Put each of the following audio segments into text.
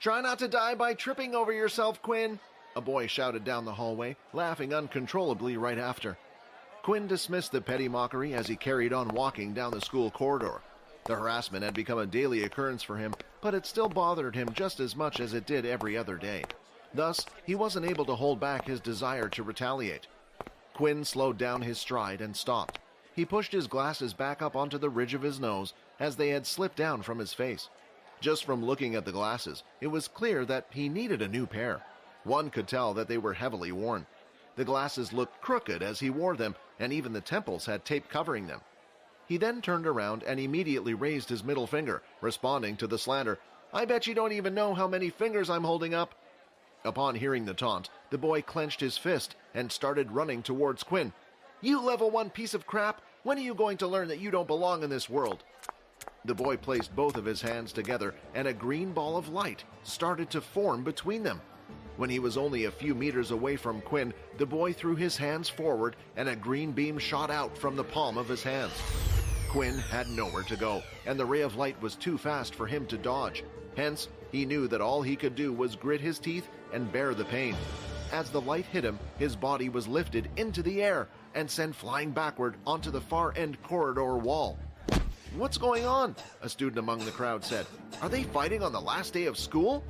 Try not to die by tripping over yourself, Quinn, a boy shouted down the hallway, laughing uncontrollably right after. Quinn dismissed the petty mockery as he carried on walking down the school corridor. The harassment had become a daily occurrence for him, but it still bothered him just as much as it did every other day. Thus, he wasn't able to hold back his desire to retaliate. Quinn slowed down his stride and stopped. He pushed his glasses back up onto the ridge of his nose as they had slipped down from his face. Just from looking at the glasses, it was clear that he needed a new pair. One could tell that they were heavily worn. The glasses looked crooked as he wore them, and even the temples had tape covering them. He then turned around and immediately raised his middle finger, responding to the slander. "I bet you don't even know how many fingers I'm holding up." Upon hearing the taunt, the boy clenched his fist and started running towards Quinn. "You level 1 piece of crap! When are you going to learn that you don't belong in this world?" The boy placed both of his hands together, and a green ball of light started to form between them. When he was only a few meters away from Quinn, the boy threw his hands forward, and a green beam shot out from the palm of his hands. Quinn had nowhere to go, and the ray of light was too fast for him to dodge. Hence, he knew that all he could do was grit his teeth and bear the pain. As the light hit him, his body was lifted into the air and sent flying backward onto the far-end corridor wall. "What's going on?" a student among the crowd said. "Are they fighting on the last day of school?"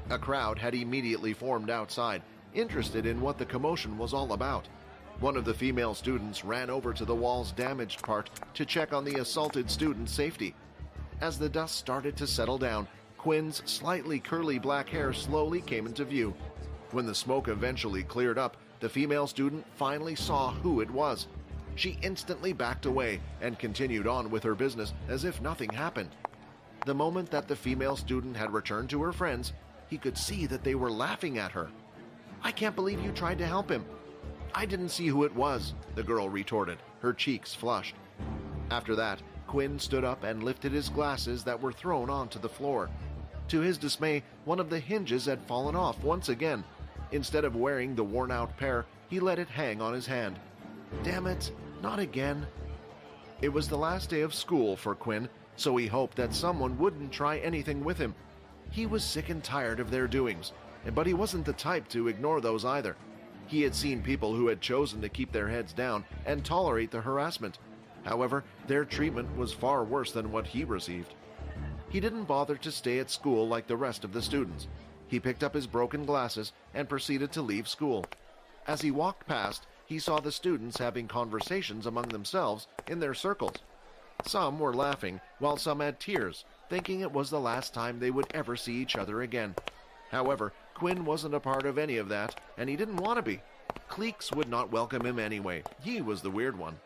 A crowd had immediately formed outside, interested in what the commotion was all about. One of the female students ran over to the wall's damaged part to check on the assaulted student's safety. As the dust started to settle down, Quinn's slightly curly black hair slowly came into view. When the smoke eventually cleared up, the female student finally saw who it was. She instantly backed away and continued on with her business as if nothing happened. The moment that the female student had returned to her friends, he could see that they were laughing at her. "I can't believe you tried to help him." "I didn't see who it was," the girl retorted, her cheeks flushed. After that, Quinn stood up and lifted his glasses that were thrown onto the floor. To his dismay, one of the hinges had fallen off once again. Instead of wearing the worn-out pair, he let it hang on his hand. Damn it, not again. It was the last day of school for Quinn, so he hoped that someone wouldn't try anything with him. He was sick and tired of their doings, but he wasn't the type to ignore those either. He had seen people who had chosen to keep their heads down and tolerate the harassment. However, their treatment was far worse than what he received. He didn't bother to stay at school like the rest of the students. He picked up his broken glasses and proceeded to leave school. As he walked past, he saw the students having conversations among themselves in their circles. Some were laughing, while some had tears, thinking it was the last time they would ever see each other again. However, Quinn wasn't a part of any of that, and he didn't want to be. Cliques would not welcome him anyway. He was the weird one.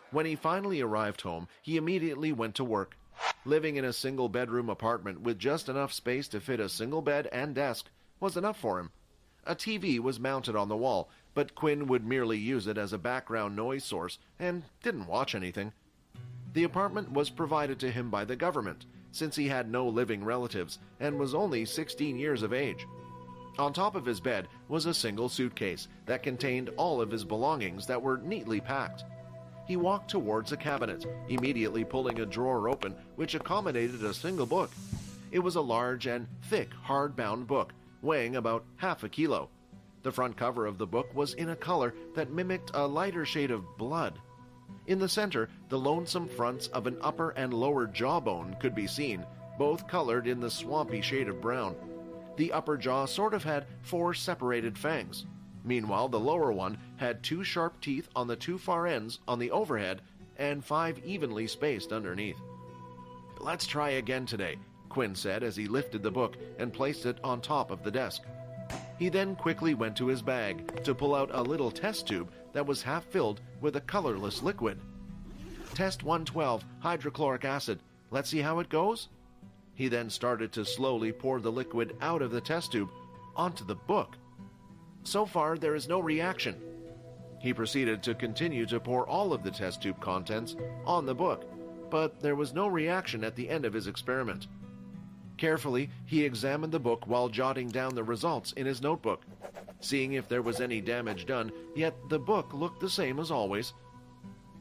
When he finally arrived home, he immediately went to work. Living in a single-bedroom apartment with just enough space to fit a single bed and desk was enough for him. A TV was mounted on the wall, but Quinn would merely use it as a background noise source and didn't watch anything. The apartment was provided to him by the government, since he had no living relatives and was only 16 years of age. On top of his bed was a single suitcase that contained all of his belongings that were neatly packed. He walked towards a cabinet, immediately pulling a drawer open which accommodated a single book. It was a large and thick hardbound book, weighing about half a kilo. The front cover of the book was in a color that mimicked a lighter shade of blood. In the center, the lonesome fronts of an upper and lower jawbone could be seen, both colored in the swampy shade of brown. The upper jaw sort of had 4 separated fangs. Meanwhile, the lower one had 2 sharp teeth on the 2 far ends on the overhead and 5 evenly spaced underneath. "Let's try again today," Quinn said as he lifted the book and placed it on top of the desk. He then quickly went to his bag to pull out a little test tube that was half filled with a colorless liquid. "Test 112, hydrochloric acid. Let's see how it goes." He then started to slowly pour the liquid out of the test tube onto the book. So far, there is no reaction. He proceeded to continue to pour all of the test tube contents on the book, but there was no reaction at the end of his experiment. Carefully, he examined the book while jotting down the results in his notebook, seeing if there was any damage done, yet the book looked the same as always.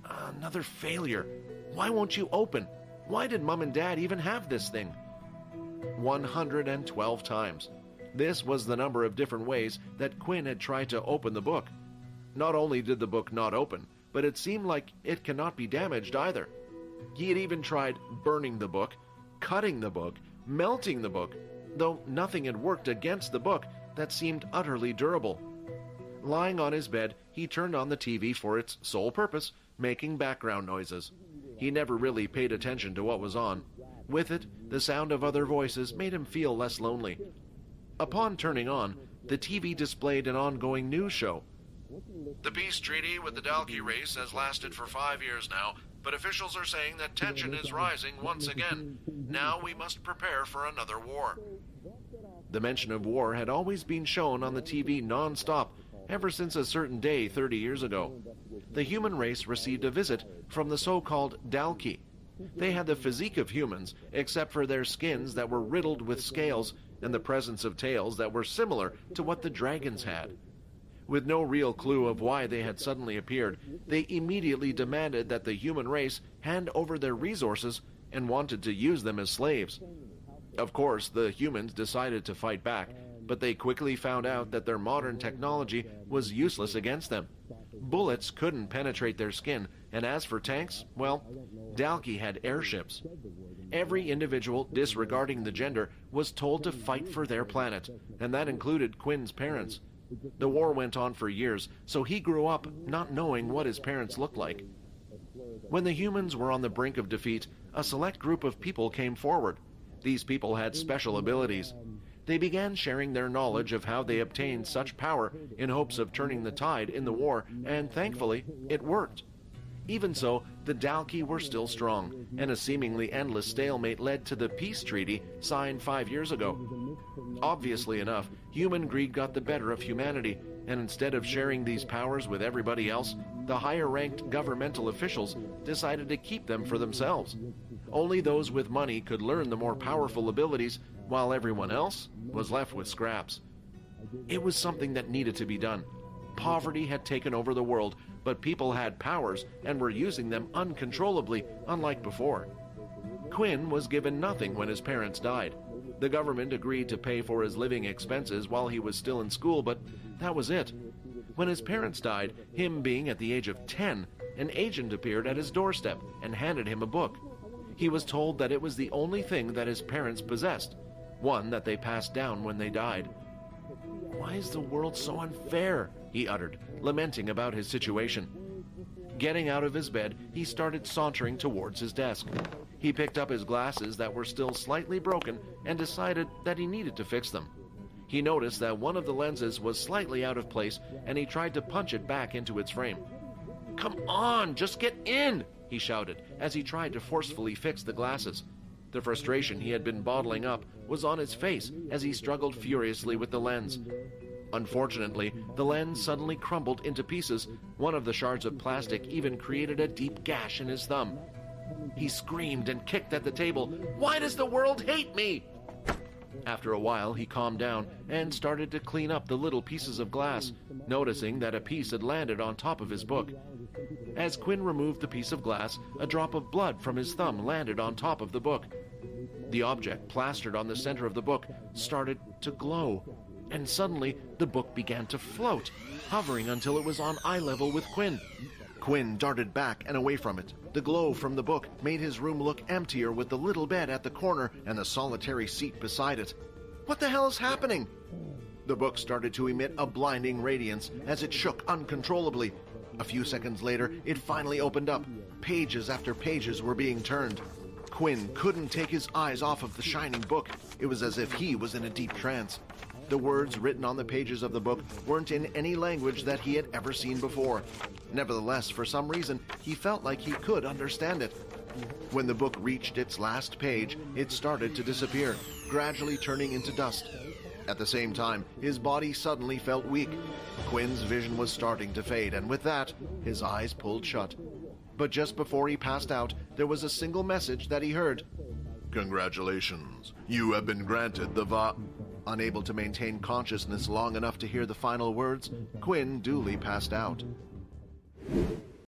Another failure. Why won't you open? Why did Mom and Dad even have this thing? 112 times. This was the number of different ways that Quinn had tried to open the book. Not only did the book not open, but it seemed like it cannot be damaged either. He had even tried burning the book, cutting the book, melting the book, though nothing had worked against the book that seemed utterly durable. Lying on his bed, he turned on the TV for its sole purpose, making background noises. He never really paid attention to what was on. With it, the sound of other voices made him feel less lonely. Upon turning on, the TV displayed an ongoing news show. The peace treaty with the Dalki race has lasted for 5 years now, but officials are saying that tension is rising once again. Now we must prepare for another war. The mention of war had always been shown on the TV non-stop, ever since a certain day 30 years ago. The human race received a visit from the so-called Dalki. They had the physique of humans, except for their skins that were riddled with scales and the presence of tails that were similar to what the dragons had. With no real clue of why they had suddenly appeared, they immediately demanded that the human race hand over their resources and wanted to use them as slaves. Of course, the humans decided to fight back, but they quickly found out that their modern technology was useless against them. Bullets couldn't penetrate their skin, and as for tanks, well, Dalki had airships. Every individual, disregarding the gender, was told to fight for their planet, and that included Quinn's parents. The war went on for years, so he grew up not knowing what his parents looked like. When the humans were on the brink of defeat, a select group of people came forward. These people had special abilities. They began sharing their knowledge of how they obtained such power in hopes of turning the tide in the war, and thankfully, it worked. Even so, the Dalki were still strong, and a seemingly endless stalemate led to the peace treaty signed 5 years ago. Obviously enough, human greed got the better of humanity, and instead of sharing these powers with everybody else, the higher-ranked governmental officials decided to keep them for themselves. Only those with money could learn the more powerful abilities, while everyone else was left with scraps. It was something that needed to be done. Poverty had taken over the world, but people had powers and were using them uncontrollably, unlike before. Quinn was given nothing when his parents died. The government agreed to pay for his living expenses while he was still in school, but that was it. When his parents died, him being at the age of 10, an agent appeared at his doorstep and handed him a book. He was told that it was the only thing that his parents possessed, one that they passed down when they died. "Why is the world so unfair?" he uttered, lamenting about his situation. Getting out of his bed, he started sauntering towards his desk. He picked up his glasses that were still slightly broken and decided that he needed to fix them. He noticed that one of the lenses was slightly out of place, and he tried to punch it back into its frame. "Come on, just get in!" he shouted as he tried to forcefully fix the glasses. The frustration he had been bottling up was on his face as he struggled furiously with the lens. Unfortunately, the lens suddenly crumbled into pieces. One of the shards of plastic even created a deep gash in his thumb. He screamed and kicked at the table. "Why does the world hate me?" After a while, he calmed down and started to clean up the little pieces of glass, noticing that a piece had landed on top of his book. As Quinn removed the piece of glass, a drop of blood from his thumb landed on top of the book. The object plastered on the center of the book started to glow, and suddenly the book began to float, hovering until it was on eye level with Quinn. Quinn darted back and away from it. The glow from the book made his room look emptier with the little bed at the corner and the solitary seat beside it. What the hell is happening? The book started to emit a blinding radiance as it shook uncontrollably. A few seconds later, it finally opened up. Pages after pages were being turned. Quinn couldn't take his eyes off of the shining book. It was as if he was in a deep trance. The words written on the pages of the book weren't in any language that he had ever seen before. Nevertheless, for some reason, he felt like he could understand it. When the book reached its last page, it started to disappear, gradually turning into dust. At the same time, his body suddenly felt weak. Quinn's vision was starting to fade, and with that, his eyes pulled shut. But just before he passed out, there was a single message that he heard. "Congratulations, you have been granted the Unable to maintain consciousness long enough to hear the final words, Quinn duly passed out.